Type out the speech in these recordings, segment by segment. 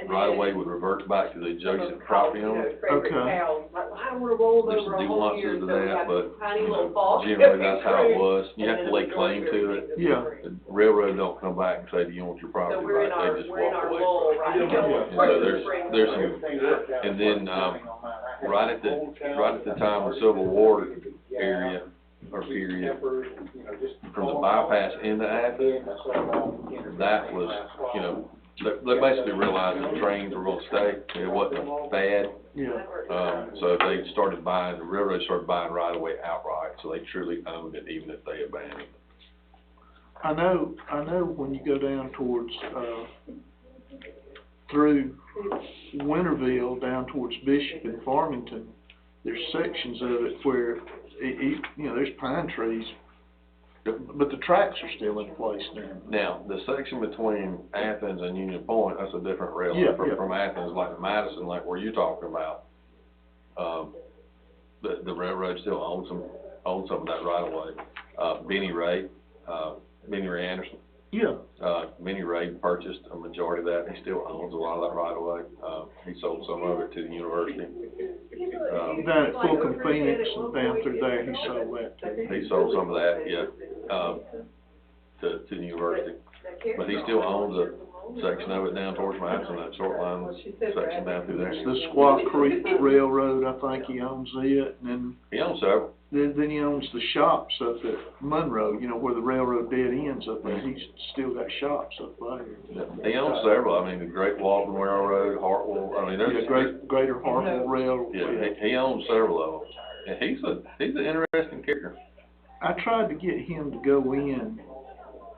right away would revert back to the adjacent property owner. Okay. There's some nuances to that, but, you know, generally that's how it was. You have to lay claim to it. Yeah. The railroad don't come back and say, do you want your property back? They just walk away from it. And so there's some, and then, right at the time of the Civil War area, or period, from the bypass into Athens, that was, you know, they basically realized that trains were going to stay. It wasn't a fad. Yeah. So they started buying, the railroad started buying right away outright, so they truly owned it even if they abandoned it. I know when you go down towards, through Winterville, down towards Bishop and Farmington, there's sections of it where, you know, there's pine trees, but the tracks are still in place now. Now, the section between Athens and Union Point, that's a different railroad. From Athens, like Madison, like where you're talking about, the railroad still owns some of that right away. Benny Ray Anderson. Yeah. Benny Ray purchased a majority of that. He still owns a lot of that right away. He sold some of it to the university. Down at Fulton Phoenix and down through there, he sold that too. He sold some of that, yeah, to the university. But he still owns a section of it down towards Madison, that short line section down through there. The Squaw Creek Railroad, I think he owns it, and then he owns several. Then he owns the shops up at Monroe, you know, where the railroad dead ends up there. He's still got shops up there. Yeah, he owns several. I mean, the Great Walton Railroad, Hartwell. I mean, there's Greater Hartwell Railroad. Yeah, he owns several of them. And he's an interesting character. I tried to get him to go in.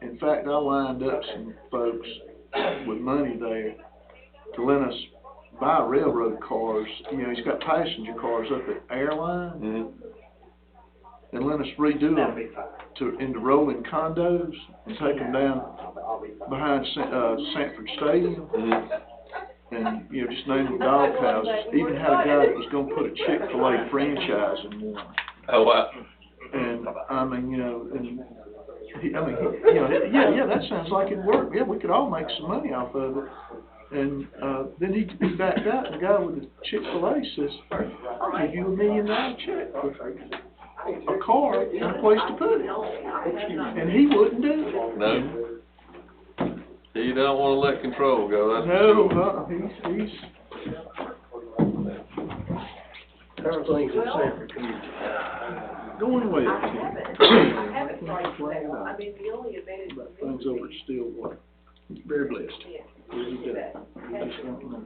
In fact, I lined up some folks with money there to let us buy railroad cars. You know, he's got passenger cars up at Airline. Mm-hmm. And let us redo them into rolling condos and take them down behind Sanford Stadium. Mm-hmm. And, you know, just name them dog houses. Even had a guy that was going to put a Chick-fil-A franchise in one. Oh, wow. And, I mean, you know, and you know, yeah, that sounds like it'd work. Yeah, we could all make some money off of it. And then he backed out, and the guy with the Chick-fil-A says, I'll give you $1 million check for a car and a place to put it. And he wouldn't do it. No. He don't want to let control go. That's no, he's Everything's in Sanford community. going well. I haven't tried to I mean, the only advantage But things over at Stillwater. Very blessed. Really good. You just don't know.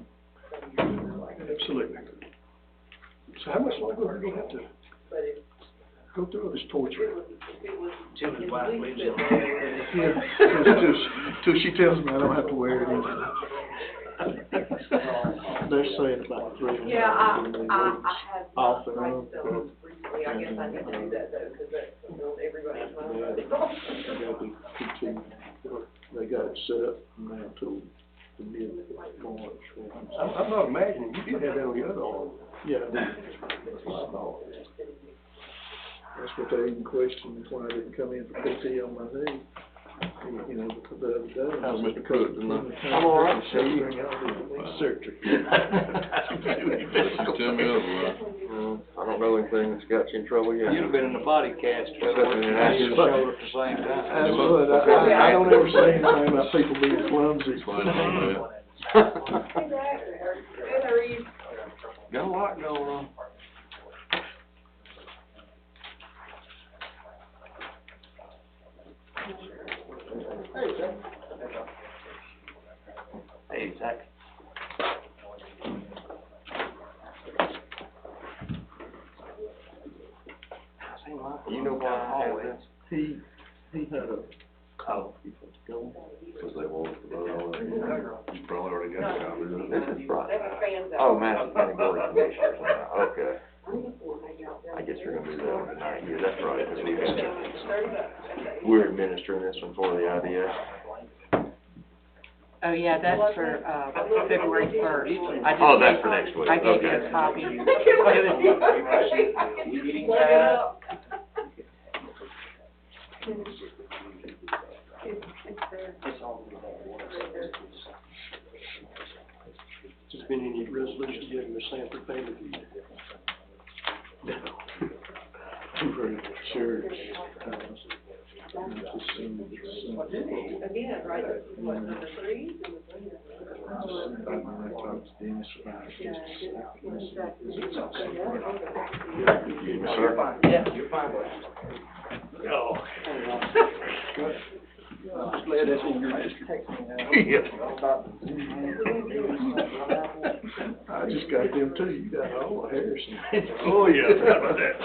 Absolutely. So how much longer are you going to have to go through this torture? Till his wife leaves it. Yeah, till she tells me I don't have to wear it anymore. They're saying about 300. Yeah, I have. Off and on. Recently, I guess I need to do that though, because that's everybody's mind. They got it set up now till the mid-March. I'm not imagining, you did have that on your other arm. Yeah. That's what they even questioned why I didn't come in for PT on my knee. You know, the other day. How's Mr. Pruitt tonight? I'm all right, sir. Surgery. Tell me otherwise. I don't know anything that's got you in trouble yet. You'd have been in the body cast, Except in and an shoulder at the same time. That's what, I don't ever say anything about people being clumsy. Got a lot going on. Hey, Zach. You know why I have this? He had a call people to go. Because they wanted to vote on it. You probably already got a copy of it. This is Friday. Oh, Madison County Board of Commissioners now. Okay. I guess we're gonna do that one tonight. Yeah, that's right. 'Cause we're administering this one for the IDA. Oh, yeah, that's for, February 1st. Oh, that's for next week. I gave you Okay. a copy. been any resolutions yet in the Sanford family feud? No. For the church, just seemed Again, right, what, number 3? Dennis about Yes, sir. You're fine. Oh. Just glad that's in your district. I just got them too, you got all Harrison. Oh, yeah, how about that?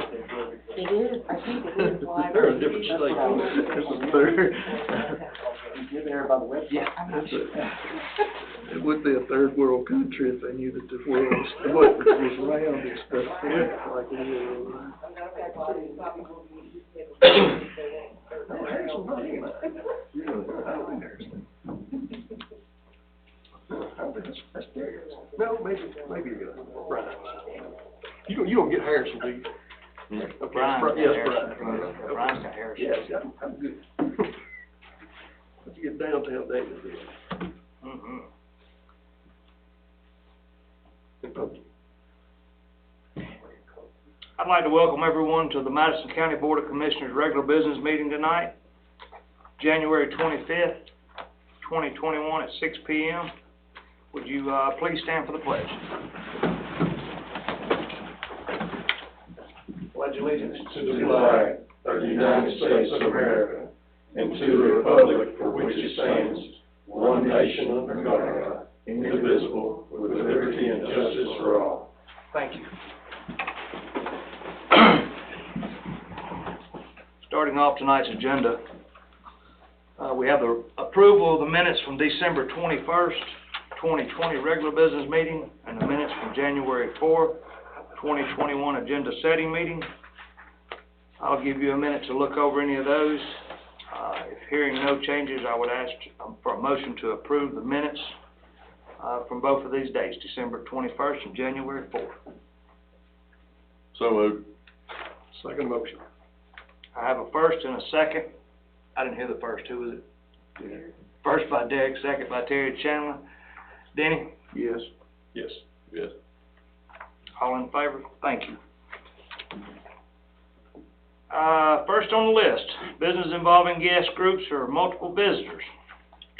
It is, I think it is. They're a different state. It's a third. Yeah. It would be a third world country if they knew that the world was round and stuff like it is. No, Harrison, not him. I like Harrison. I don't think that's fair. No, maybe, Brian. You don't get Harrison, do you? Okay, Brian got yes, Harrison. Brian. Brian's got Harrison. Yes, I'm good. Let's get downtown David. Mm-hmm. I'd like to welcome everyone to the Madison County Board of Commissioners regular business meeting tonight, January 25th, 2021 at 6 p.m. Would you please stand for the pledge? Pledge allegiance to the flag of the United States of America and to the republic for which it stands, one nation under God, indivisible, with liberty and justice for all. Thank you. Starting off tonight's agenda, we have the approval of the minutes from December 21st, 2020 regular business meeting and the minutes from January 4th, 2021 agenda setting meeting. I'll give you a minute to look over any of those. If hearing no changes, I would ask for a motion to approve the minutes from both of these dates, December 21st and January 4th. So moved. Second motion. I have a first and a second. I didn't hear the first. Who was it? First by Derek, second by Terry Chandler. Denny? Yes. Yes. Yes. All in favor? Thank you. First on the list, business involving guest groups or multiple visitors.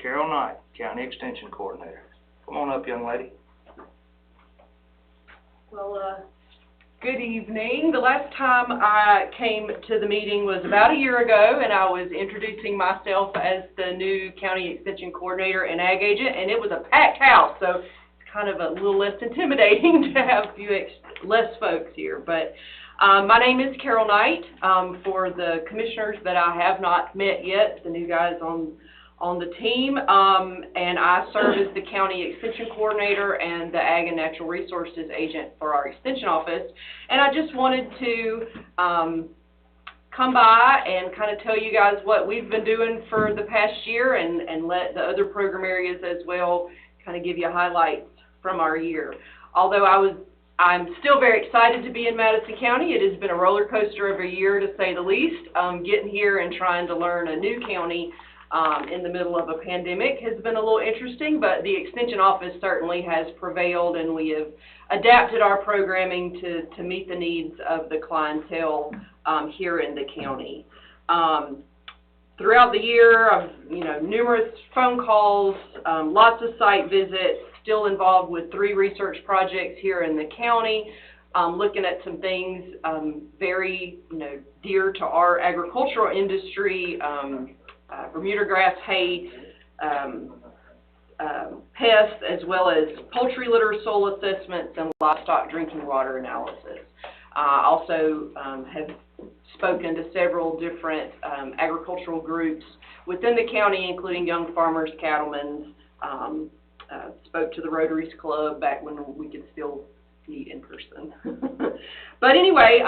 Carol Knight, County Extension Coordinator. Come on up, young lady. Well, good evening. The last time I came to the meeting was about a year ago, and I was introducing myself as the new County Extension Coordinator and Ag Agent, and it was a packed house, so it's kind of a little less intimidating to have a few less folks here. But my name is Carol Knight. For the commissioners that I have not met yet, the new guys on the team, and I serve as the County Extension Coordinator and the Ag and Natural Resources Agent for our Extension Office. And I just wanted to come by and kind of tell you guys what we've been doing for the past year and let the other program areas as well kind of give you highlights from our year. Although I'm still very excited to be in Madison County. It has been a roller coaster of a year, to say the least. Getting here and trying to learn a new county in the middle of a pandemic has been a little interesting, but the Extension Office certainly has prevailed, and we have adapted our programming to meet the needs of the clientele here in the county. Throughout the year, I've, numerous phone calls, lots of site visits, still involved with 3 research projects here in the county, looking at some things very, dear to our agricultural industry, Bermuda grass hate, pests, as well as poultry litter soil assessments and livestock drinking water analysis. Also have spoken to several different agricultural groups within the county, including Young Farmers, Cattlemen's, spoke to the Rotaries Club back when we could still meet in person. But anyway,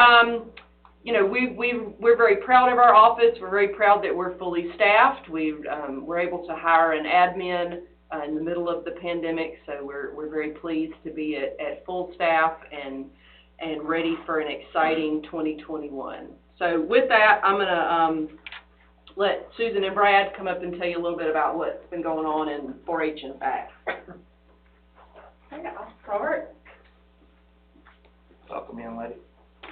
we're very proud of our office. We're very proud that we're fully staffed. We're able to hire an admin in the middle of the pandemic, so we're very pleased to be at full staff and ready for an exciting 2021. So with that, I'm going to let Susan and Brad come up and tell you a little bit about what's been going on in 4-H and back. Okay, I'll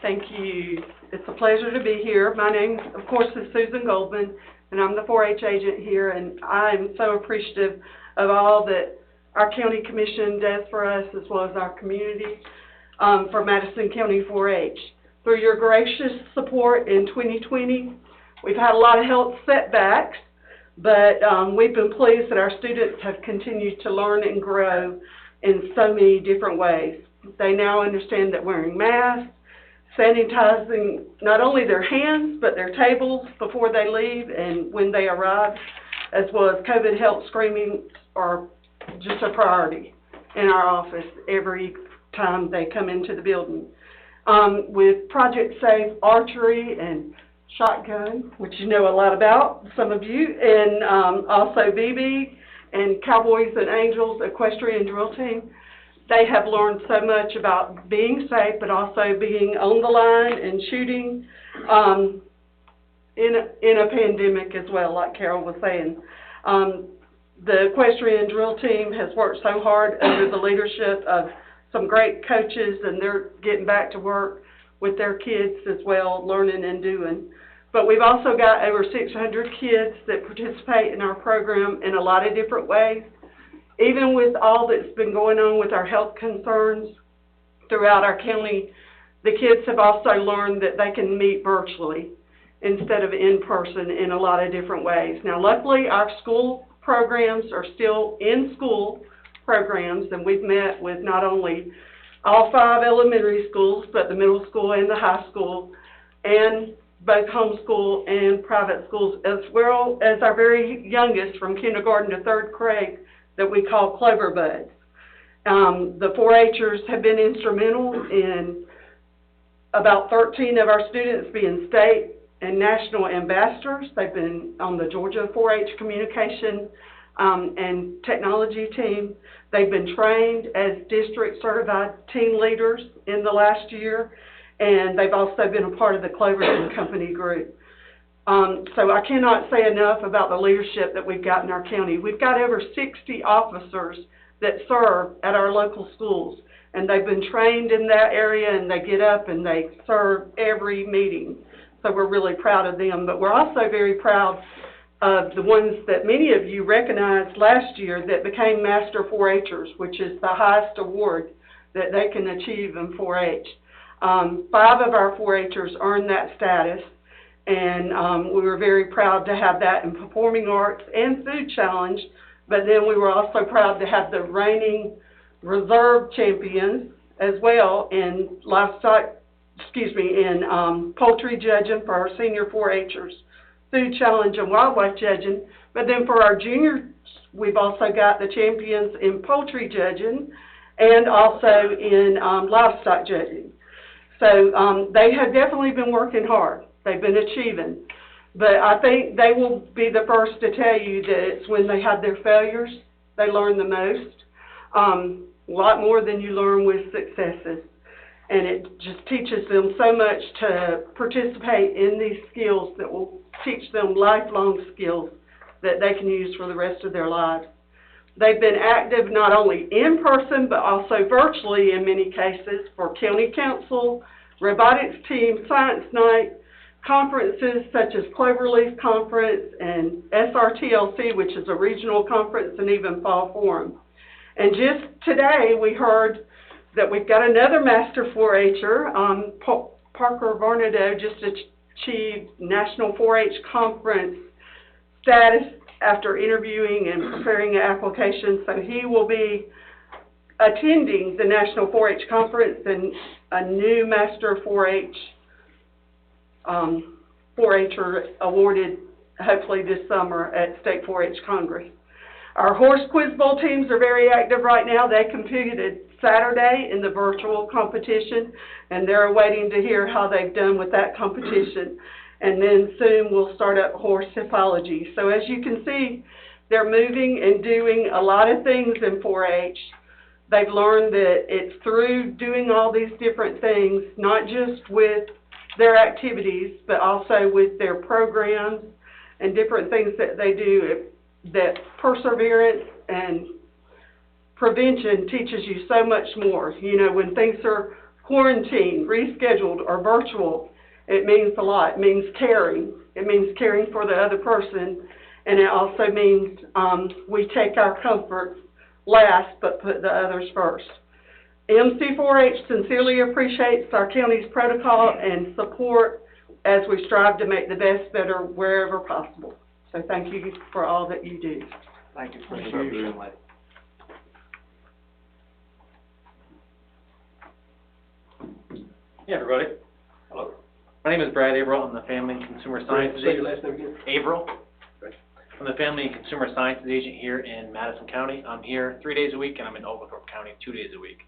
Thank you. It's a pleasure to be here. My name, of course, is Susan Goldman, and I'm the 4-H agent here, and I'm so appreciative of all that our county commission does for us, as well as our community, for Madison County 4-H. Through your gracious support in 2020, we've had a lot of health setbacks, but we've been pleased that our students have continued to learn and grow in so many different ways. They now understand that wearing masks, sanitizing not only their hands, but their tables before they leave and when they arrive, as well as COVID health screenings are just a priority in our office every time they come into the building. With Project Safe Archery and Shotgun, which you know a lot about, some of you, and also BB and Cowboys and Angels Equestrian Drill Team, they have learned so much about being safe, but also being on the line and shooting in a pandemic as well, like Carol was saying. The Equestrian Drill Team has worked so hard under the leadership of some great coaches, and they're getting back to work with their kids as well, learning and doing. But we've also got over 600 kids that participate in our program in a lot of different ways. Even with all that's been going on with our health concerns throughout our county, the kids have also learned that they can meet virtually instead of in person in a lot of different ways. Now, luckily, our school programs are still in-school programs, and we've met with not only all 5 elementary schools, but the middle school and the high school, and both homeschool and private schools, as well as our very youngest from kindergarten to 3rd grade that we call Clover Buds. The 4-H'ers have been instrumental in about 13 of our students being state and national ambassadors. They've been on the Georgia 4-H communication and technology team. They've been trained as district certified team leaders in the last year, and they've also been a part of the Cloverton Company group. So I cannot say enough about the leadership that we've got in our county. We've got over 60 officers that serve at our local schools, and they've been trained in that area, and they get up and they serve every meeting. So we're really proud of them. But we're also very proud of the ones that many of you recognized last year that became Master 4-H'ers, which is the highest award that they can achieve in 4-H. 5 of our 4-H'ers earned that status, and we were very proud to have that in Performing Arts and Food Challenge, but then we were also proud to have the reigning reserve champions as well in poultry judging for our senior 4-H'ers, Food Challenge and wildlife judging. But then for our juniors, we've also got the champions in poultry judging and also in livestock judging. So they have definitely been working hard. They've been achieving. But I think they will be the first to tell you that it's when they have their failures, they learn the most. A lot more than you learn with successes. And it just teaches them so much to participate in these skills that will teach them lifelong skills that they can use for the rest of their lives. They've been active not only in person, but also virtually in many cases for county council, robotics team, science night, conferences such as Cloverleaf Conference and SRTLC, which is a regional conference, and even Fall Forum. And just today we heard that we've got another Master 4-H'er. Parker Varnado just achieved National 4-H Conference status after interviewing and preparing an application. So he will be attending the National 4-H Conference and a new Master 4-H 4-H'er awarded hopefully this summer at State 4-H Congress. Our horse quiz bowl teams are very active right now. They competed Saturday in the virtual competition, and they're waiting to hear how they've done with that competition. And then soon we'll start up horse hippology. So as you can see, they're moving and doing a lot of things in 4-H. They've learned that it's through doing all these different things, not just with their activities, but also with their programs and different things that they do, that perseverance and prevention teaches you so much more. You know, when things are quarantined, rescheduled, or virtual, it means a lot. It means caring. It means caring for the other person, and it also means we take our comfort last but put the others first. MC4H sincerely appreciates our county's protocol and support as we strive to make the best better wherever possible. So thank you for all that you do. Thank you for your service. Hey everybody. Hello. My name is Brad Averill. I'm the Family and Consumer Sciences Say your Agent. last name again. Averill. Okay. I'm the Family and Consumer Sciences Agent here in Madison County. I'm here 3 days a week, and I'm in Oglethorpe County 2 days a week.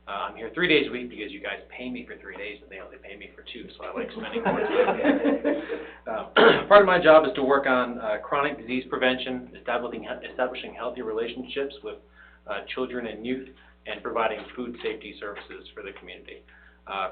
I'm here 3 days a week because you guys pay me for 3 days, and they only pay me for 2, so I like spending more time. Part of my job is to work on chronic disease prevention, establishing healthy relationships with children and youth, and providing food safety services for the community.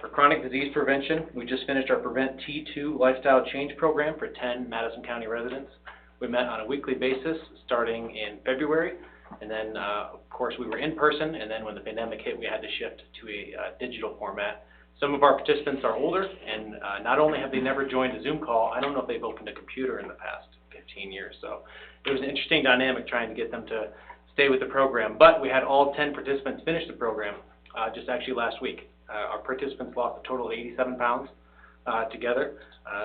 For chronic disease prevention, we just finished our Prevent T2 Lifestyle Change Program for 10 Madison County residents. We met on a weekly basis starting in February, and then of course we were in person, and then when the pandemic hit we had to shift to a digital format. Some of our participants are older, and not only have they never joined a Zoom call, I don't know if they've opened a computer in the past 15 years, so it was an interesting dynamic trying to get them to stay with the program. But we had all 10 participants finish the program just actually last week. Our participants lost a total of 87 pounds together.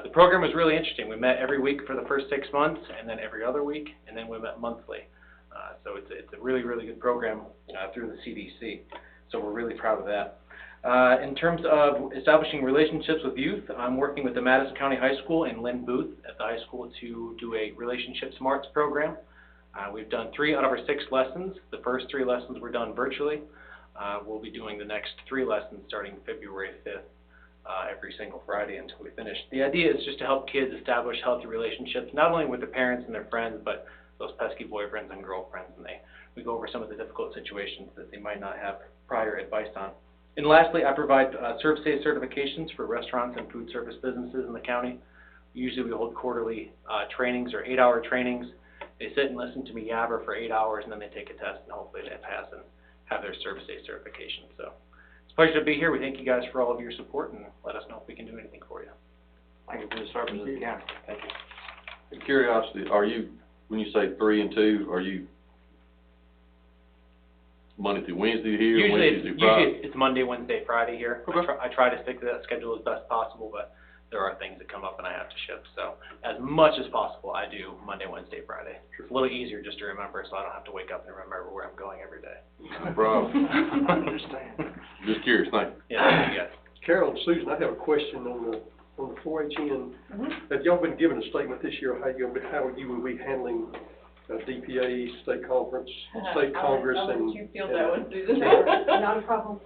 The program was really interesting. We met every week for the first 6 months, and then every other week, and then we met monthly. So it's a really, really good program through the CDC. So we're really proud of that. In terms of establishing relationships with youth, I'm working with the Madison County High School and Lynn Booth at the high school to do a Relationship Smarts program. We've done 3 out of our 6 lessons. The first 3 lessons were done virtually. We'll be doing the next 3 lessons starting February 5th, every single Friday until we finish. The idea is just to help kids establish healthy relationships, not only with their parents and their friends, but those pesky boyfriends and girlfriends, and we go over some of the difficult situations that they might not have prior advice on. And lastly, I provide ServSafe certifications for restaurants and food service businesses in the county. Usually we hold quarterly trainings or 8-hour trainings. They sit and listen to me yabber for 8 hours, and then they take a test, and hopefully they pass and have their ServSafe certification. So it's a pleasure to be here. We thank you guys for all of your support, and let us know if we can do anything for you. Thank you for the service of the county. Thank you. Curiosity, are you, when you say 3 and 2, are you Monday through Wednesday here, Wednesday through Friday? Usually it's Monday, Wednesday, Friday here. Okay. I try to stick to that schedule as best possible, but there are things that come up and I have to shift. So as much as possible, I do Monday, Wednesday, Friday. It's a little easier just to remember, so I don't have to wake up and remember where I'm going every day. No problem. I understand. Just curious, thank you. Yeah, thank you guys. Carol and Susan, I have a question on the 4-H end. Have y'all been given a statement this year, how you will be handling DPA, state conference, state congress, I'll and... let you feel that one, Susan. Not a problem.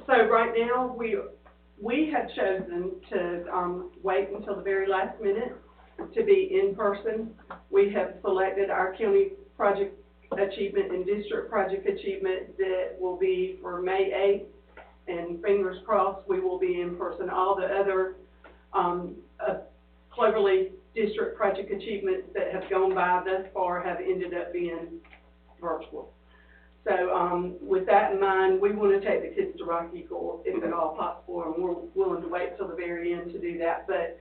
So right now, we have chosen to wait until the very last minute to be in person. We have selected our county project achievement and district project achievement that will be for May 8th, and fingers crossed we will be in person. All the other Cloverleaf district project achievements that have gone by thus far have ended up being virtual. So with that in mind, we want to take the kids to Rocky Ford if at all possible, and we're willing to wait till the very end to do that. But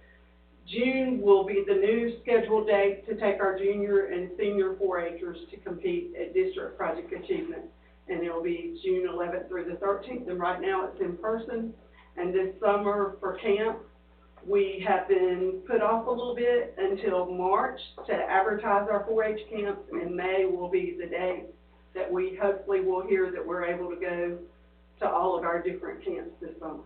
June will be the new scheduled date to take our junior and senior 4-H'ers to compete at district project achievement. And it will be June 11th through the 13th, and right now it's in person. And this summer for camp, we have been put off a little bit until March to advertise our 4-H camps, and May will be the date that we hopefully will hear that we're able to go to all of our different camps this summer.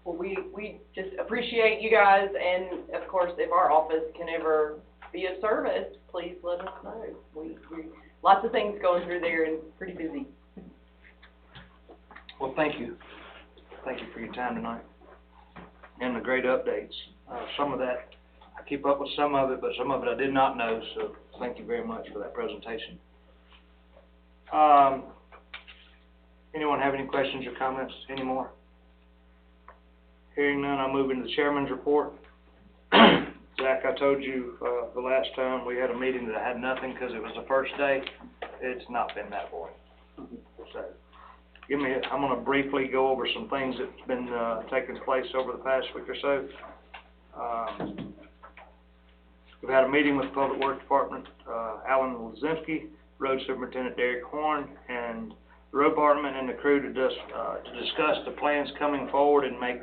Well, we just appreciate you guys, and of course, if our office can ever be of service, please let us know. We lots of things going through there and pretty busy. Well, thank you. Thank you for your time tonight and the great updates. Some of that, I keep up with some of it, but some of it I did not know, so thank you very much for that presentation. Anyone have any questions or comments anymore? Hearing none, I'll move into the chairman's report. Zach, I told you the last time we had a meeting that I had nothing because it was the first day. it's not been that boring. So, I'm gonna briefly go over some things that's been, taking place over the past week or so. We've had a meeting with the Public Works Department, Alan Leszczynski, Road Superintendent Derek Horn, and the road department and the crew to discuss the plans coming forward and make,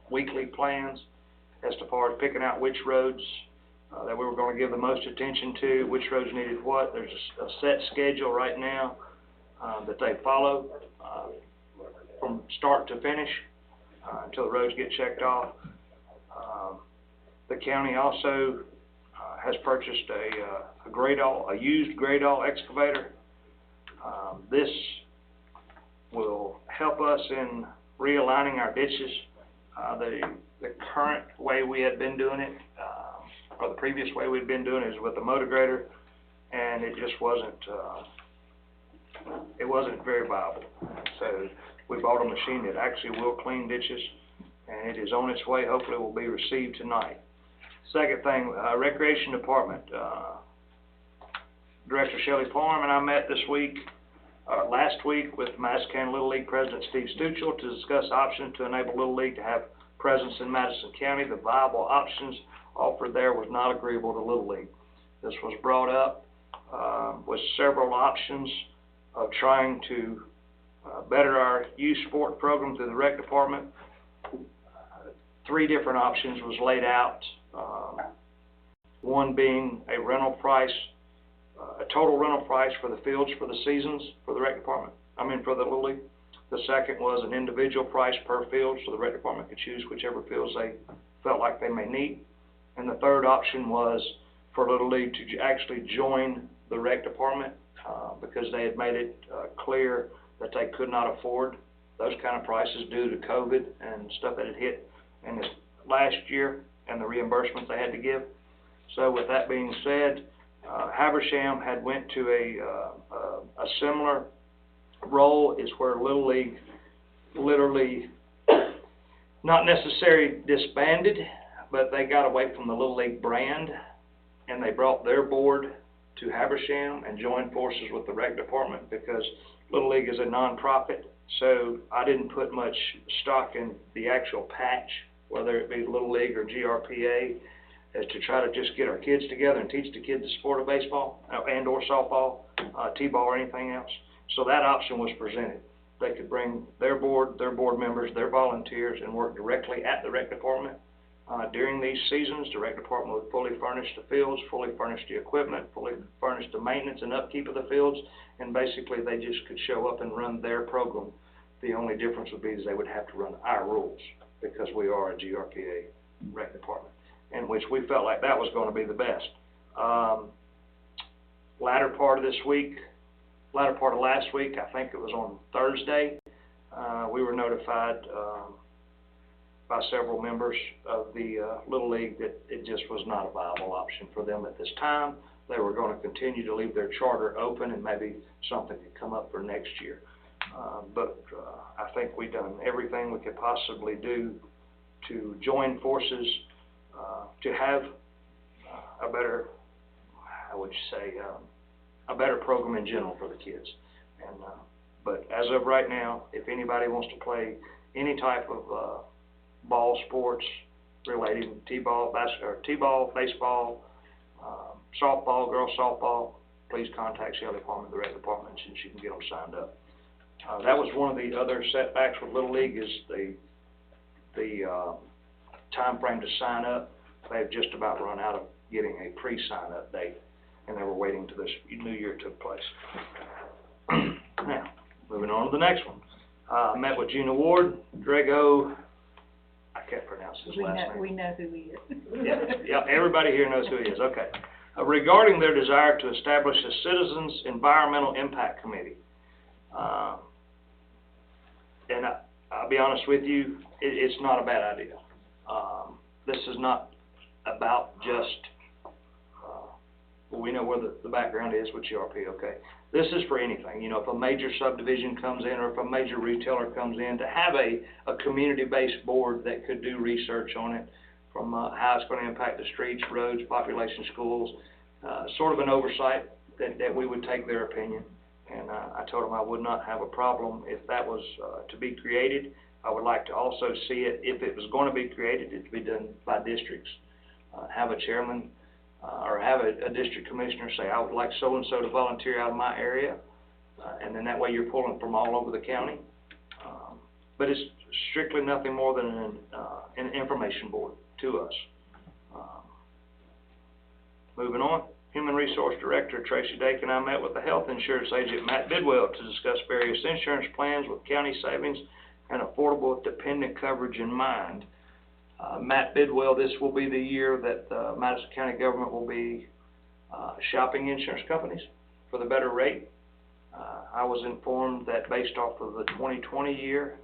weekly plans as far as picking out which roads, that we were gonna give the most attention to, which roads needed what. There's a set schedule right now, that they follow, from start to finish, until the roads get checked off. The county also, has purchased a used Gradall excavator. This will help us in realigning our ditches. The current way we had been doing it, or the previous way we'd been doing it is with the motor grader, and it just wasn't very viable. So we bought a machine that actually will clean ditches, and it is on its way. Hopefully will be received tonight. Second thing, Recreation Department, Director Shelley Parham and I met last week with Madison County Little League President Steve Stuchel to discuss options to enable Little League to have presence in Madison County. The viable options offered there was not agreeable to Little League. This was brought up with several options of trying to better our youth sport program through the rec department. 3 different options was laid out. One being a rental price, a total rental price for the fields for the seasons for the rec department, for the Little League. The second was an individual price per field, so the rec department could choose whichever fields they felt like they may need. And the third option was for Little League to actually join the rec department, because they had made it clear that they could not afford those kind of prices due to COVID and stuff that had hit in this last year and the reimbursements they had to give. So with that being said, Habersham had went to a similar role, is where Little League literally, not necessarily disbanded, but they got away from the Little League brand, and they brought their board to Habersham and joined forces with the rec department, because Little League is a nonprofit. So I didn't put much stock in the actual patch, whether it be Little League or GRPA, as to try to just get our kids together and teach the kids the sport of baseball and or softball, t-ball or anything else. So that option was presented. They could bring their board members, their volunteers, and work directly at the rec department. During these seasons, the rec department would fully furnish the fields, fully furnish the equipment, fully furnish the maintenance and upkeep of the fields, and basically they just could show up and run their program. The only difference would be is they would have to run our rules, because we are a GRPA rec department, in which we felt like that was going to be the best. Latter part of last week, I think it was on Thursday, we were notified by several members of the Little League that it just was not a viable option for them at this time. They were going to continue to leave their charter open, and maybe something could come up for next year. But I think we've done everything we could possibly do to join forces to have a better, a better program in general for the kids. And but as of right now, if anybody wants to play any type of ball sports relating to t-ball, baseball, softball, girls softball, please contact Shelley Palmer, the rec department, and she can get them signed up. That was one of the other setbacks with Little League, is the time frame to sign up. They've just about run out of getting a pre-sign up date, and they were waiting until this new year took place. Now, moving on to the next one. I met with Gina Ward, Drago, I can't pronounce his last name. We know who he is. Yeah, everybody here knows who he is, okay. Regarding their desire to establish a Citizens Environmental Impact Committee. And I'll be honest with you, it's not a bad idea. This is not about just, well, we know where the background is with GRP, okay? This is for anything. You know, if a major subdivision comes in, or if a major retailer comes in, to have a community-based board that could do research on it, from how it's going to impact the streets, roads, population, schools, sort of an oversight that we would take their opinion. And I told him I would not have a problem if that was to be created. I would like to also see it, if it was going to be created, it to be done by districts. Have a chairman or have a district commissioner say, I would like so-and-so to volunteer out of my area. And then that way you're pulling from all over the county. But it's strictly nothing more than an information board to us. Moving on, Human Resource Director Tracy Dake and I met with the Health Insurance Agent Matt Bidwell to discuss various insurance plans with county savings and affordable dependent coverage in mind. Matt Bidwell, this will be the year that Madison County government will be shopping insurance companies for the better rate. I was informed that based off of the 2020 year,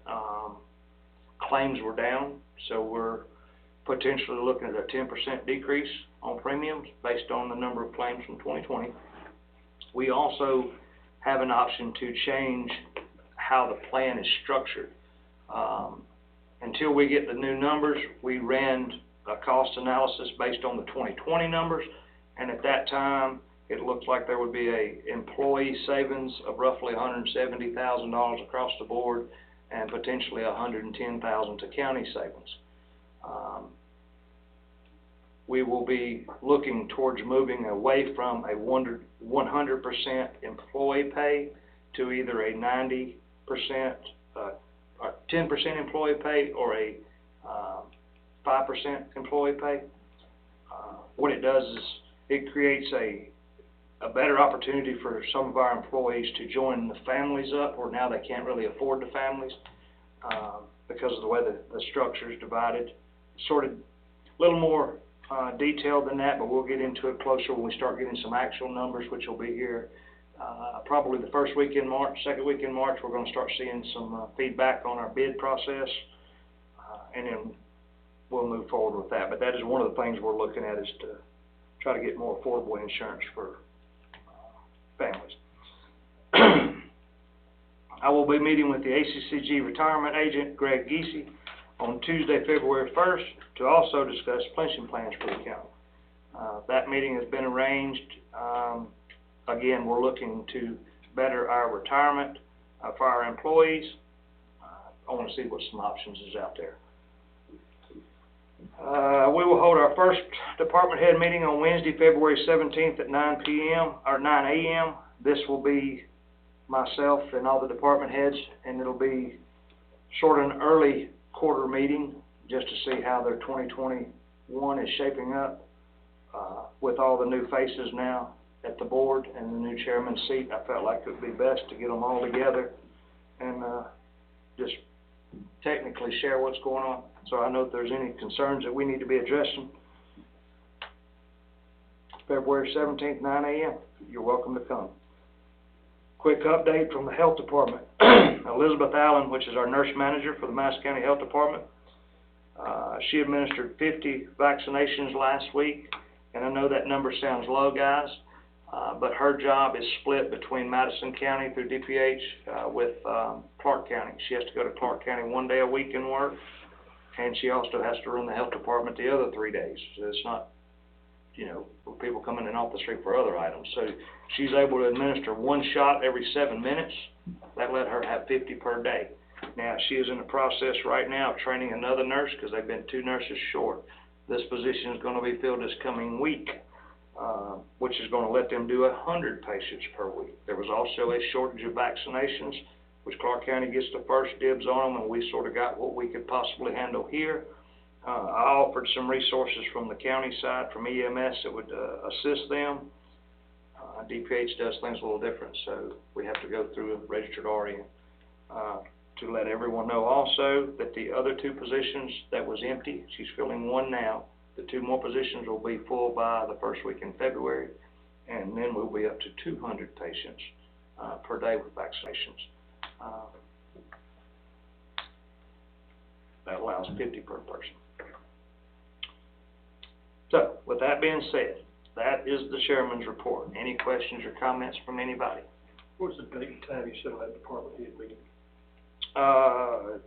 claims were down, so we're potentially looking at a 10% decrease on premiums based on the number of claims from 2020. We also have an option to change how the plan is structured. Until we get the new numbers, we ran a cost analysis based on the 2020 numbers, and at that time, it looks like there would be a employee savings of roughly $170,000 across the board, and potentially $110,000 to county savings. We will be looking towards moving away from a 100% employee pay to either a 90%, 10% employee pay or a 5% employee pay. What it does is it creates a better opportunity for some of our employees to join the families up, or now they can't really afford the families because of the way the structure is divided. Sort of a little more detailed than that, but we'll get into it closer when we start getting some actual numbers, which will be here probably the first week in March, second week in March. We're going to start seeing some feedback on our bid process, and then we'll move forward with that. But that is one of the things we're looking at, is to try to get more affordable insurance for families. I will be meeting with the ACCG retirement agent, Greg Giese, on Tuesday, February 1st, to also discuss pension plans for the county. That meeting has been arranged. Again, we're looking to better our retirement for our employees. I want to see what some options is out there. We will hold our first department head meeting on Wednesday, February 17th at 9 a.m. This will be myself and all the department heads, and it'll be sort of an early quarter meeting just to see how their 2021 is shaping up with all the new faces now at the board and the new chairman's seat. I felt like it would be best to get them all together and just technically share what's going on. So I know if there's any concerns that we need to be addressing. February 17th, 9 a.m. You're welcome to come. Quick update from the health department. Elizabeth Allen, which is our nurse manager for the Madison County Health Department, she administered 50 vaccinations last week, and I know that number sounds low, guys, but her job is split between Madison County through DPH with Clark County. She has to go to Clark County 1 day a week and work, and she also has to run the health department the other 3 days. So it's not, you know, for people coming in off the street for other items. So she's able to administer 1 shot every 7 minutes. That let her have 50 per day. Now, she is in the process right now of training another nurse because they've been 2 nurses short. This position is going to be filled this coming week, which is going to let them do 100 patients per week. There was also a shortage of vaccinations, which Clark County gets the first dibs on them, and we sort of got what we could possibly handle here. I offered some resources from the county side, from EMS, that would assist them. DPH does things a little different, so we have to go through a registered RN. To let everyone know also that the other 2 positions that was empty, she's filling 1 now. The 2 more positions will be full by the first week in February, and then we'll be up to 200 patients per day with vaccinations. That allows 50 per person. So, with that being said, that is the chairman's report. Any questions or comments from anybody? What's the date and time you set on that department head meeting?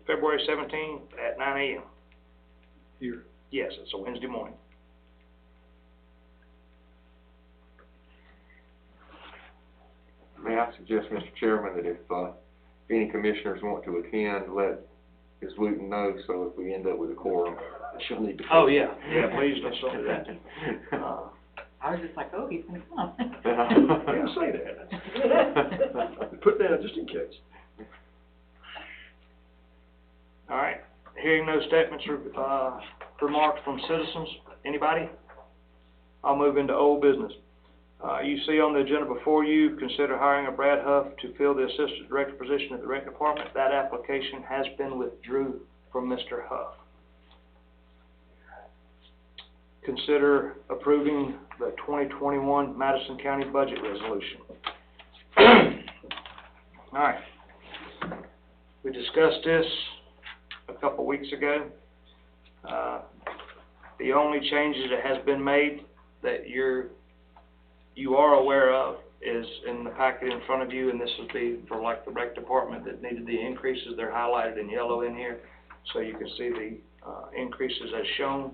February 17th at 9 a.m. Here? Yes, it's a Wednesday morning. May may I suggest, Mr. Chairman, that if any commissioners want to attend, let Ms. Wooten know, so if we end up with a quorum, she'll need to. Oh, yeah, please don't do that. I was just like, oh, he's gonna come. Didn't say that. Put down just in case. All right, hearing no statements or, remarks from citizens, anybody? I'll move into old business. You see on the agenda before you, consider hiring a Brad Huff to fill the Assistant Director position at the Rec Department. That application has been withdrew from Mr. Huff. Consider approving the 2021 Madison County Budget Resolution. All right. We discussed this a couple weeks ago. The only changes that has been made that you are aware of is in the packet in front of you, and this would be for like the Rec Department that needed the increases. They're highlighted in yellow in here, so you can see the increases as shown.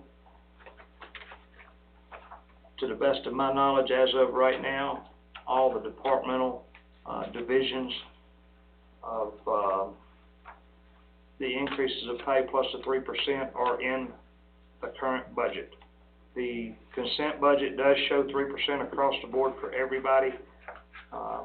To the best of my knowledge, as of right now, all the departmental divisions of the increases of pay plus the 3% are in the current budget. The consent budget does show 3% across the board for everybody,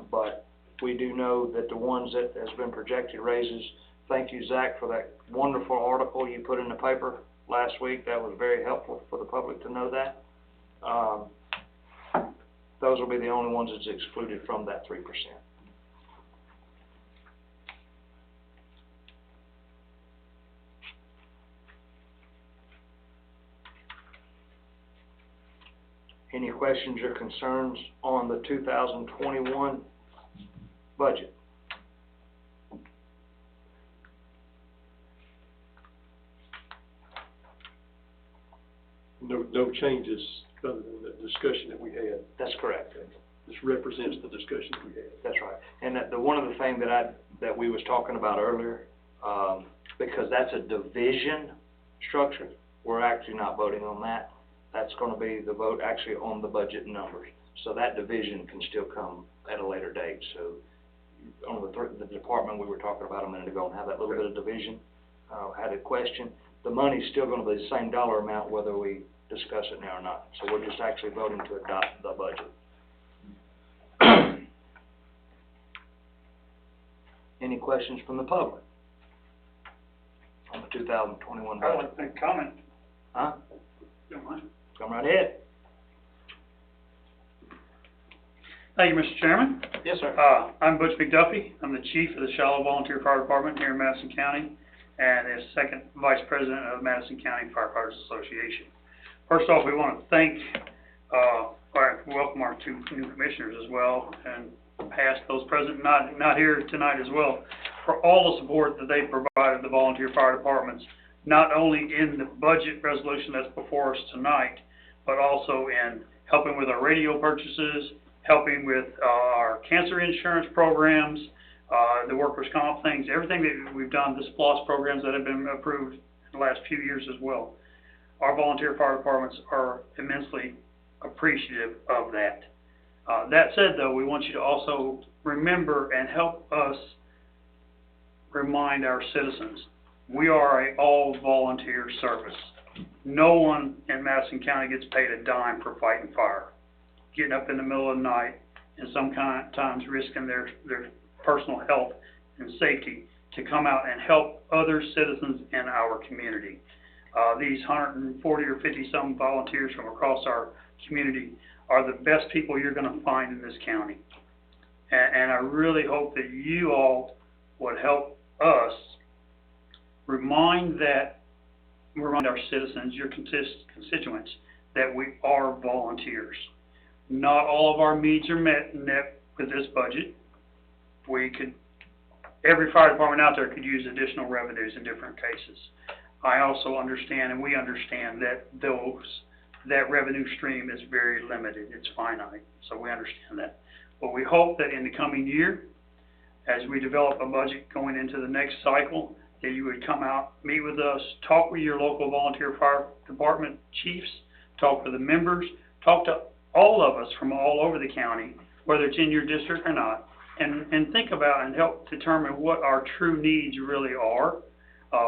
but we do know that the ones that has been projected raises, thank you, Zach, for that wonderful article you put in the paper last week. That was very helpful for the public to know that. Those will be the only ones that's excluded from that 3%. Any questions or concerns on the 2021 budget? No changes other than the discussion that we had. That's correct. This represents the discussion that we had. That's right. And the one of the things that we was talking about earlier, because that's a division structure, we're actually not voting on that. That's going to be the vote actually on the budget numbers. So that division can still come at a later date. So on the department we were talking about a minute ago and have that little bit of division, had a question. The money's still going to be the same dollar amount whether we discuss it now or not. So we're just actually voting to adopt the budget. Any questions from the public on the 2021 budget? I'd like to make a comment. Huh? Don't mind. Come right ahead. Thank you, Mr. Chairman. Yes, sir. I'm Butch McDuffie. I'm the chief of the Shallow Volunteer Fire Department here in Madison County, and the second vice president of Madison County Firefighters Association. First off, we want to thank, welcome our two new commissioners as well, and past those present, not here tonight as well, for all the support that they provided the volunteer fire departments, not only in the budget resolution that's before us tonight, but also in helping with our radio purchases, helping with our cancer insurance programs, the workers' comp things, everything that we've done, the SPLOS programs that have been approved in the last few years as well. Our volunteer fire departments are immensely appreciative of that. That said, though, we want you to also remember and help us remind our citizens, we are an all-volunteer service. No one in Madison County gets paid a dime for fighting fire, getting up in the middle of the night and sometimes risking their personal health and safety to come out and help other citizens in our community. These 140 or 50-some volunteers from across our community are the best people you're going to find in this county. And I really hope that you all would help us remind our citizens, your constituents, that we are volunteers. Not all of our needs are met with this budget. Every fire department out there could use additional revenues in different cases. I also understand, and we understand, that that revenue stream is very limited. It's finite, so we understand that. But we hope that in the coming year, as we develop a budget going into the next cycle, that you would come out, meet with us, talk with your local volunteer fire department chiefs, talk to the members, talk to all of us from all over the county, whether it's in your district or not, and think about and help determine what our true needs really are.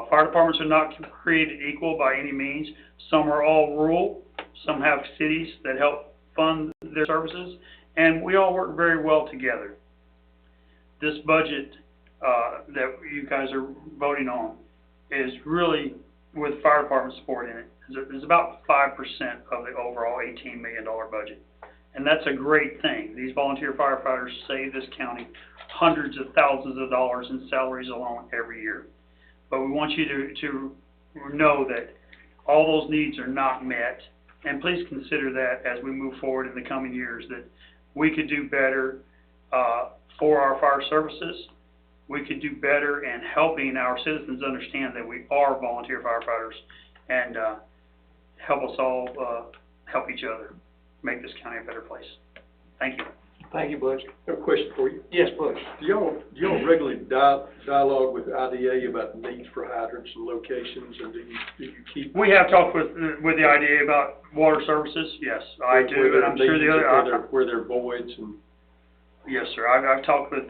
Fire departments are not created equal by any means. Some are all rural, some have cities that help fund their services, and we all work very well together. This budget that you guys are voting on is really, with fire department support in it, is about 5% of the overall $18 million budget. And that's a great thing. These volunteer firefighters save this county hundreds of thousands of dollars in salaries alone every year. But we want you to know that all those needs are not met. And please consider that as we move forward in the coming years, that we could do better for our fire services. We could do better in helping our citizens understand that we are volunteer firefighters, and help us all help each other make this county a better place. Thank you. Thank you, Butch. I have a question for you. Yes, Butch. Do y'all regularly dialogue with IDA about needs for hydrants and locations, and do you keep? We have talked with the IDA about water services. Yes, I do, and I'm sure the other. Where there are voids and. Yes, sir. I've talked with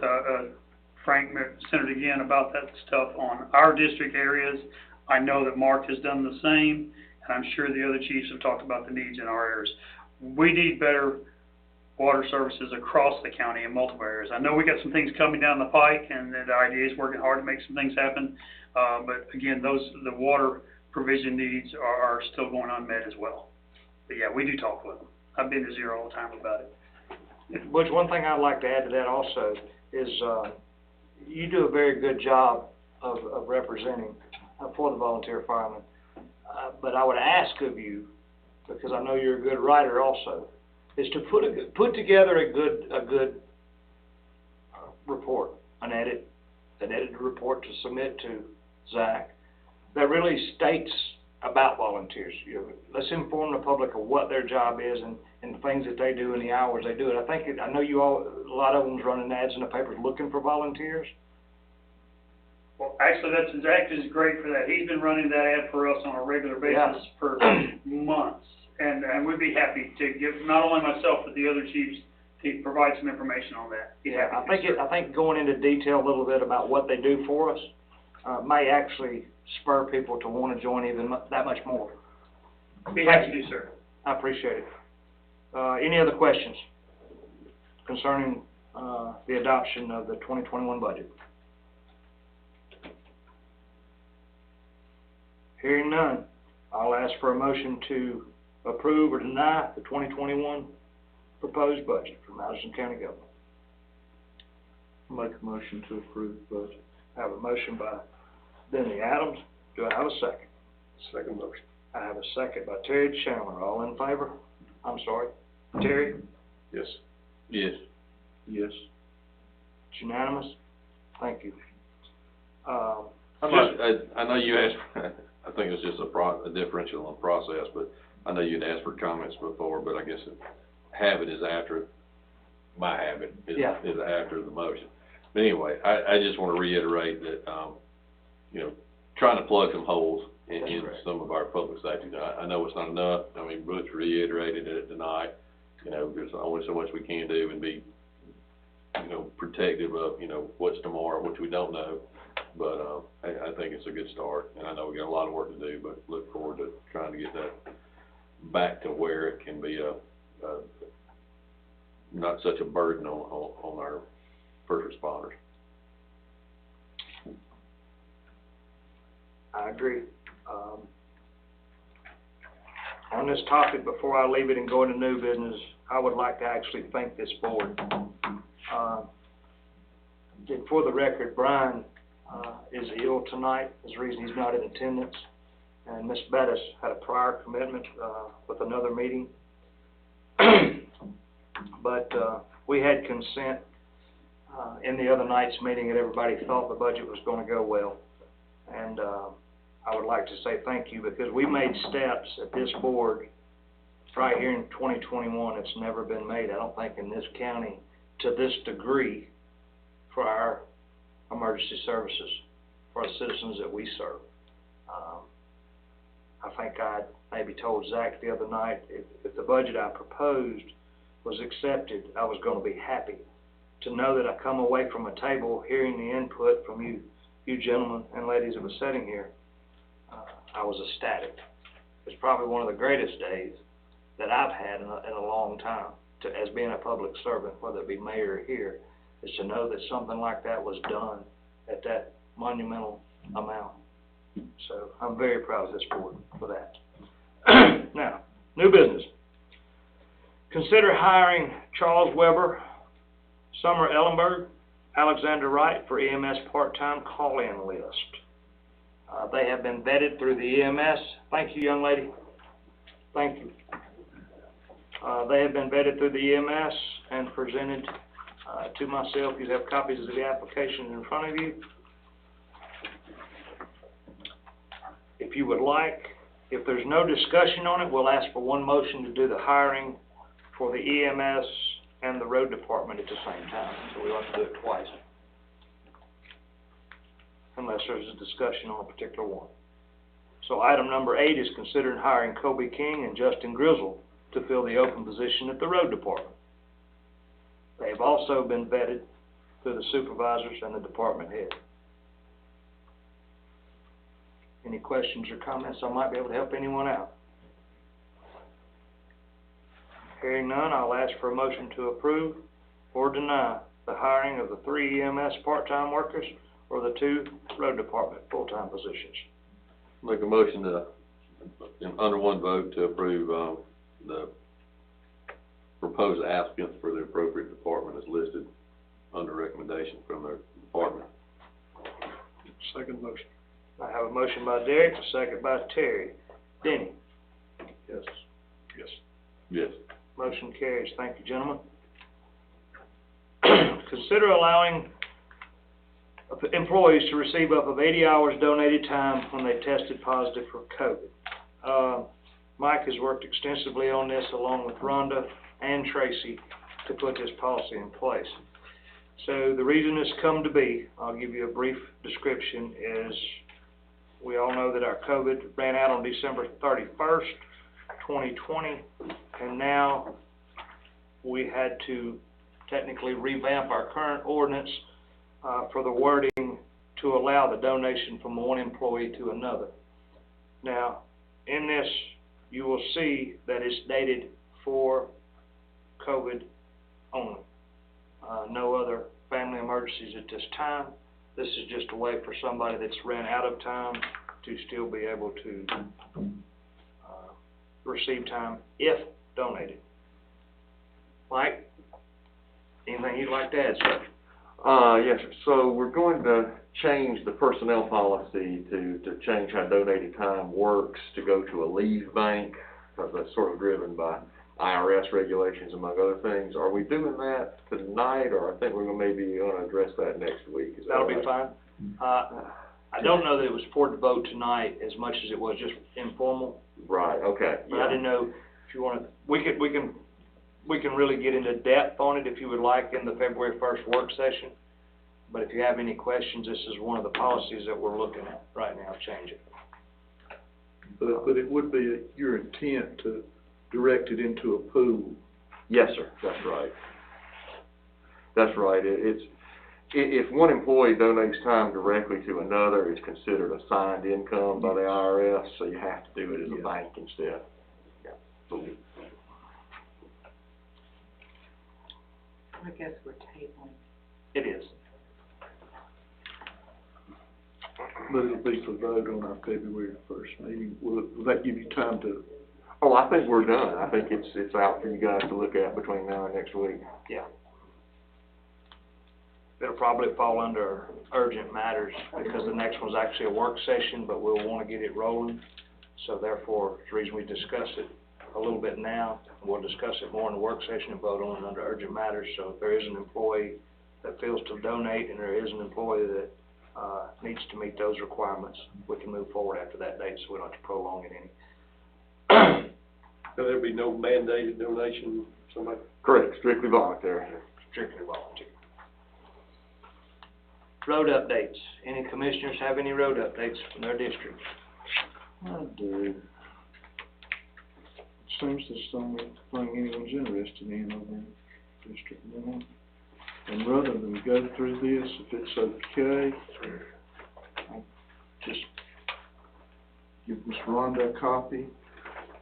Frank Senator again about that stuff on our district areas. I know that Mark has done the same, and I'm sure the other chiefs have talked about the needs in our areas. We need better water services across the county in multiple areas. I know we got some things coming down the pike, and the IDA is working hard to make some things happen. But again, the water provision needs are still going unmet as well. But yeah, we do talk with them. I've been to Zero all the time about it. Butch, one thing I'd like to add to that also is you do a very good job of representing for the volunteer firemen. But I would ask of you, because I know you're a good writer also, is to put together a good report, an edited report to submit to Zach that really states about volunteers. Let's inform the public of what their job is and the things that they do and the hours they do it. I know you all, a lot of them's running ads in the papers looking for volunteers. Well, actually, Zach is great for that. He's been running that ad for us on a regular basis for months. And we'd be happy to give, not only myself, but the other chiefs, to provide some information on that. Yeah, I think going into detail a little bit about what they do for us may actually spur people to want to join even that much more. Be happy to do, sir. I appreciate it. Any other questions concerning the adoption of the 2021 budget? Hearing none, I'll ask for a motion to approve or deny the 2021 proposed budget for Madison County government. Make a motion to approve the budget. I have a motion by Benny Adams. Do I have a second? Second motion. I have a second by Terry Chandler. All in favor? I'm sorry. Terry? Yes. Yes. Yes. It's unanimous. Thank you. I know you asked, I think it's just a differential on process, but I know you'd asked for comments before, but I guess habit is after, my habit is after the motion. But anyway, I just want to reiterate that, trying to plug some holes in some of our public safety. I know it's not enough. I mean, Butch reiterated it tonight. There's only so much we can do and be, protective of, what's tomorrow, which we don't know. But I think it's a good start, and I know we got a lot of work to do, but look forward to trying to get that back to where it can be not such a burden on our first responders. I agree. On this topic, before I leave it and go into new business, I would like to actually thank this board. For the record, Brian is ill tonight. There's a reason he's not in attendance. And Ms. Bettis had a prior commitment with another meeting. But we had consent in the other night's meeting that everybody thought the budget was going to go well. And I would like to say thank you, because we made steps at this board right here in 2021 that's never been made, I don't think, in this county to this degree for our emergency services, for the citizens that we serve. I think I maybe told Zach the other night, if the budget I proposed was accepted, I was going to be happy. to know that I come away from a table hearing the input from you gentlemen and ladies that were sitting here. I was ecstatic. It's probably one of the greatest days that I've had in a long time as being a public servant, whether it be mayor or here, is to know that something like that was done at that monumental amount. So I'm very proud of this board for that. Now, new business. Consider hiring Charles Weber, Summer Ellenberg, Alexander Wright for EMS part-time call-in list. They have been vetted through the EMS. Thank you, young lady. Thank you. They have been vetted through the EMS and presented to myself. You have copies of the application in front of you. If you would like, if there's no discussion on it, we'll ask for one motion to do the hiring for the EMS and the road department at the same time. So we have to do it twice, unless there's a discussion on a particular one. So item number 8 is considering hiring Kobe King and Justin Grizzle to fill the open position at the road department. They have also been vetted through the supervisors and the department head. Any questions or comments? I might be able to help anyone out. Hearing none, I'll ask for a motion to approve or deny the hiring of the 3 EMS part-time workers or the 2 road department full-time positions. Make a motion to, under one vote, to approve, the proposed applicants for the appropriate department as listed under recommendation from their department. Second motion. I have a motion by Derek, a second by Terry. Denny? Yes. Yes. Yes. Motion carries. Thank you, gentlemen. Consider allowing employees to receive up of 80 hours donated time when they tested positive for COVID. Mike has worked extensively on this along with Rhonda and Tracy to put this policy in place. So the reason it's come to be, I'll give you a brief description, is we all know that our COVID ran out on December 31st, 2020, and now we had to technically revamp our current ordinance for the wording to allow the donation from one employee to another. Now, in this, you will see that it's dated for COVID only. No other family emergencies at this time. This is just a way for somebody that's ran out of time to still be able to receive time if donated. Mike, anything you'd like to add, sir? Yes, sir. So we're going to change the personnel policy to change how donated time works, to go to a leave bank. That's sort of driven by IRS regulations, among other things. Are we doing that tonight, or I think we're maybe going to address that next week? That'll be fine. I don't know that it was for the vote tonight as much as it was just informal. Right, okay. But yeah. I didn't know if you want to, we can really get into depth on it if you would like in the February 1st work session. But if you have any questions, this is one of the policies that we're looking at right now, change it. But it would be your intent to direct it into a pool. Yes, sir, that's right. That's right. If one employee donates time directly to another, it's considered assigned income by the IRS, so you have to do it as a bank instead. Yeah. I guess we're tabling. It is. But it'll be for vote on our February 1st meeting. Will that give you time to? Oh, I think we're done. I think it's out for you guys to look at between now and next week. Yeah. It'll probably fall under urgent matters because the next one's actually a work session, but we'll want to get it rolling. So therefore, the reason we discuss it a little bit now, we'll discuss it more in the work session and vote on it under urgent matters. So if there is an employee that feels to donate and there is an employee that needs to meet those requirements, we can move forward after that date so we don't have to prolong it any. So there'll be no mandated donation, somebody? Correct, strictly voluntary. Strictly voluntary. Road updates. Any commissioners have any road updates from their districts? I do. Seems there's some thing anyone's interested in over in District 1. And rather than go through this, if it's okay, I'll just give Ms. Rhonda a copy,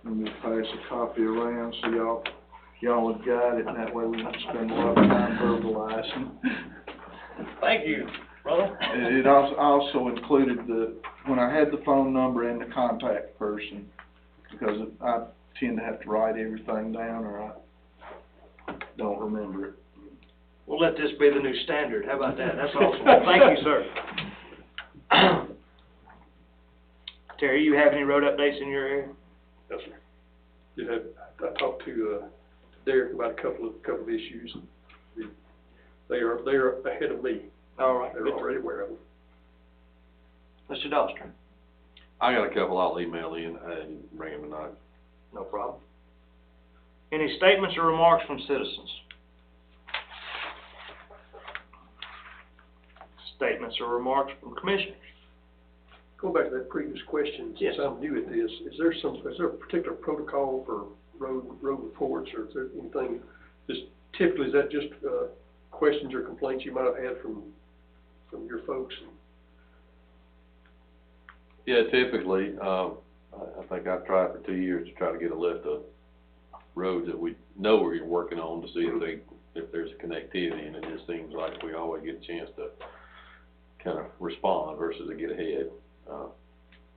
and we'll pass a copy around so y'all have got it, and that way we don't spend a lot of time verbalizing. Thank you, brother. And it also included when I had the phone number and the contact person, because I tend to have to write everything down or I don't remember it. We'll let this be the new standard. How about that? That's awesome. Thank you, sir. Terry, you have any road updates in your area? Yes, sir. I talked to Derek about a couple of issues. They're ahead of me. All right. They're already aware of them. Mr. Dostron? I got a couple I'll email in and bring them tonight. No problem. Any statements or remarks from citizens? Statements or remarks from commissioners? Go back to that previous question, since Yes. I'm new at this, is there a particular protocol for road reports, or is there anything, typically, is that just, questions or complaints you might have had from your folks? Yeah, typically, I think I've tried for 2 years to try to get a list of roads that we know we're working on to see if there's connectivity, and it just seems like we always get a chance to kind of respond versus to get ahead.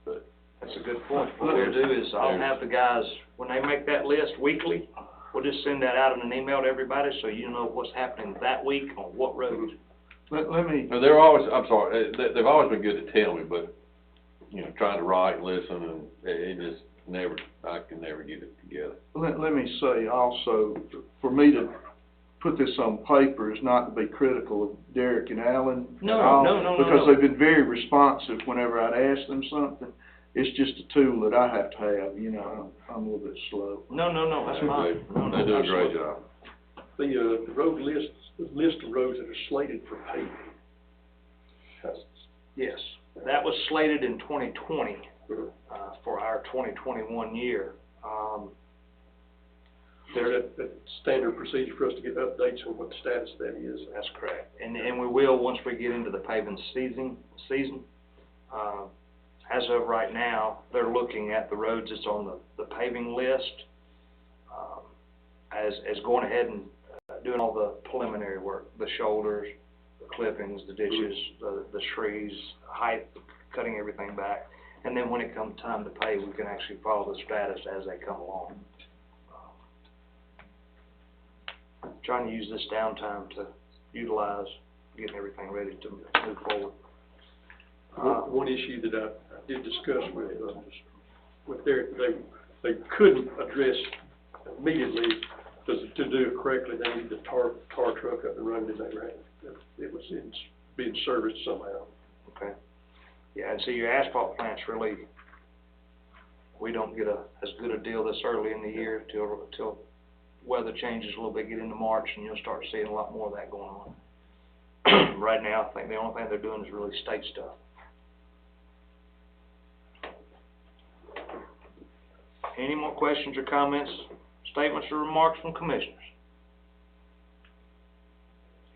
But That's a good point. What we'll do is I'll have the guys, when they make that list weekly, we'll just send that out in an email to everybody so you know what's happening that week on what roads. Let me, no, they're always, I'm sorry, they've always been good to tell me, but, you know, trying to write and listen, and it just never, I can never get it together. let me say also, for me to put this on paper is not to be critical of Derek and Alan at all. No. Because they've been very responsive whenever I'd ask them something. It's just a tool that I have to have, you know, I'm a little bit slow. No, that's fine. They do a great job. The road list of roads that are slated for paving. Yes, that was slated in 2020, for our 2021 year. There's that standard procedure for us to get updates on what the status of that is. That's correct. And we will, once we get into the paving season. As of right now, they're looking at the roads that's on the paving list, as going ahead and doing all the preliminary work, the shoulders, the clippings, the ditches, the trees, height, cutting everything back. And then when it comes time to pave, we can actually follow the status as they come along. Trying to use this downtime to utilize getting everything ready to move forward. One issue that I did discuss with Derek, they couldn't address immediately, because to do it correctly, they needed the tar truck up and running in that right. It was being serviced somehow. Okay. Yeah, and so your asphalt plants really, we don't get as good a deal this early in the year till weather changes a little bit, get into March, and you'll start seeing a lot more of that going on. Right now, I think the only thing they're doing is really state stuff. Any more questions or comments, statements or remarks from commissioners?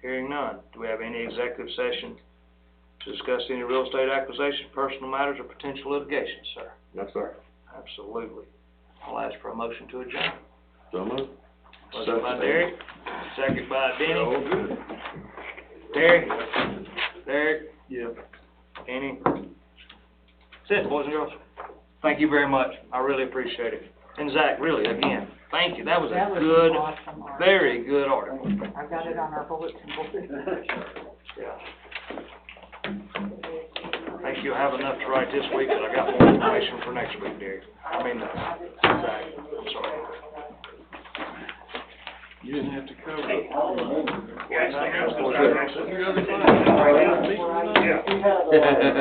Hearing none. Do we have any executive session to discuss any real estate acquisition, personal matters, or potential litigation, sir? Yes, sir. Absolutely. I'll ask for a motion to adjourn. So moved. Motion by Derek, second by Denny. Derek? Yeah. Kenny? That's it, boys and girls. Thank you very much. I really appreciate it. And Zach, really, again, thank you. That was a good, awesome. very good article. I got it on our bulletin board. Yeah. I think you'll have enough to write this week, but I got more information for next week, Derek. Zach, I'm sorry. You didn't have to cover it. Yeah.